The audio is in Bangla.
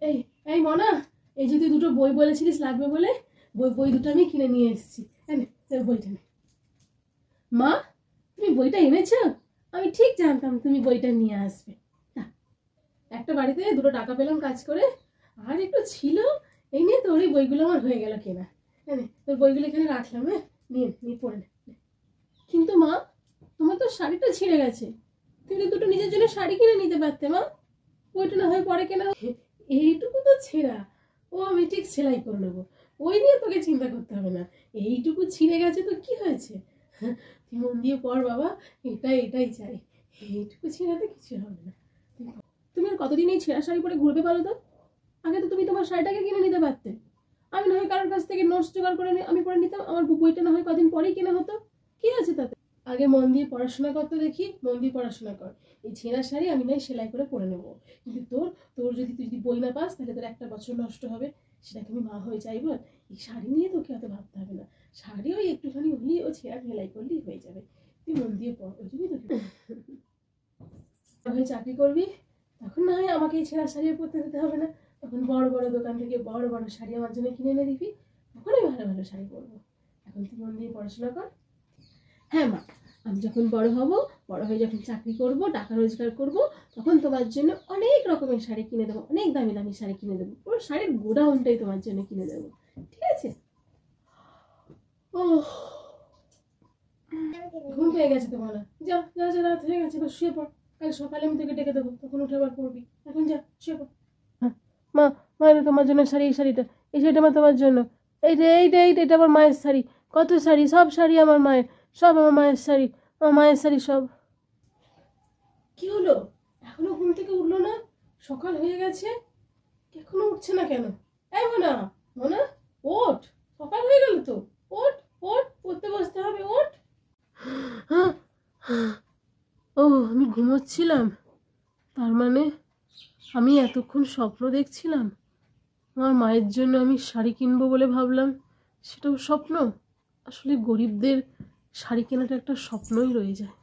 এই এই মনা, এই যে তুই দুটো বই বলেছিলিস লাগবে বলে, বই দুটো আমি কিনে নিয়ে এসেছি। বইটা নে। মা, তুমি বইটা এনেছো? আমি ঠিক জানতাম তুমি বইটা নিয়ে আসবে। একটা বাড়িতে দুটো টাকা পেলাম কাজ করে, আর একটু ছিল, এই নিয়ে তোর এই বইগুলো আমার হয়ে গেল কেনা। তোর বইগুলো এখানে রাখলাম। হ্যাঁ, নিয়ে পড়ে নে। কিন্তু মা, তোমার তো শাড়িটা ছিঁড়ে গেছে, তুমি তো দুটো নিজের জন্য শাড়ি কিনে নিতে পারতে মা। বইটা না হয় পরে কেনা। এইটুকু তো ছেঁড়া, ও আমি ঠিক সেলাই করে নেবো, ওই নিয়ে তোকে চিন্তা করতে হবে না। এইটুকু ছিঁড়ে গেছে তো কি হয়েছে, তুই মন দিয়ে পড় বাবা, এটাই চাই। এইটুকু ছিঁড়াতে কিছু হবে না। তুমি আর কতদিন এই ছেঁড়া শাড়ি পরে ঘুরবে বলো তো? আগে তো তুমি তোমার শাড়িটাকে কিনে নিতে পারতে। আমি না হয় কারোর কাছ থেকে নোটস জোগাড় করে আমি পরে নিতাম, আমার বইটা না হয় কদিন পরেই কেনা হতো। কি আছে তাতে? আগে মন দিয়ে পড়াশোনা করতে দেখি, মন দিয়ে পড়াশোনা কর। এই ছেঁড়া শাড়ি আমি নয় সেলাই করে পরে নেবো, কিন্তু তুই যদি বই না পাস তাহলে তোর একটা বছর নষ্ট হবে। সেটাকে আমি মা হয়ে যাই বল? এই শাড়ি নিয়ে তোকে অত ভাবতে হবে না। শাড়ি ওই একটুখানি হলেই ও ছেঁড়া সেলাই করলেই হয়ে যাবে। তুই মন দিয়ে পড়, ওই জন্যই তোকে হয়ে চাকরি করবি, তখন না হয় আমাকে এই ছেঁড়া শাড়ি পরতে দিতে হবে না। তখন বড় বড় দোকান থেকে বড় বড় শাড়ি আমার জন্য কিনে এনে দিবি, তখন আমি ভালো ভালো শাড়ি পরবো। এখন তুই মন দিয়ে পড়াশোনা কর। হ্যাঁ মা, আমি যখন বড় হব, বড় হয়ে যখন চাকরি করব, টাকা রোজগার করব, তখন তোমার জন্য অনেক রকমের শাড়ি কিনে দেবো, অনেক দামি দামি শাড়ি কিনে দেবো, পুরো শাড়ির গোডাউনটাই তোমার জন্য কিনে দেবো। ঠিক আছে? ও, ঘুম পেয়ে গেছে তোমার? যা যা যা, রাত হয়ে গেছে, এবার শুয়ে পড়। কাল সকালে আমি তোকে ডেকে দেবো, তখন উঠে আবার পড়বি। এখন যা শুয়ে পড়। মা, এটা তোমার জন্য শাড়ি, এই শাড়িটা আমার তোমার জন্য। এইটা আমার মায়ের শাড়ি। কত শাড়ি, সব শাড়ি আমার মায়ের, সব আমার মায়ের শাড়ি, আমার মায়ের শাড়ি সব। কি হলো, এখনো ঘুম থেকে উঠলো না? সকাল হয়ে গেছে, এখনো উঠছে না কেন? এই মোনা, মোনা ওঠ, সকাল হয়ে গেল তো, ওঠ ওঠ, পড়তে বসতে হবে, ওঠ। ও, আমি ঘুমোচ্ছিলাম, তার মানে আমি এতক্ষণ স্বপ্ন দেখছিলাম। আমার মায়ের জন্য আমি শাড়ি কিনবো বলে ভাবলাম, সেটাও স্বপ্ন। আসলে গরিবদের শাড়ি কেনাটা একটা স্বপ্নই রয়ে যায়।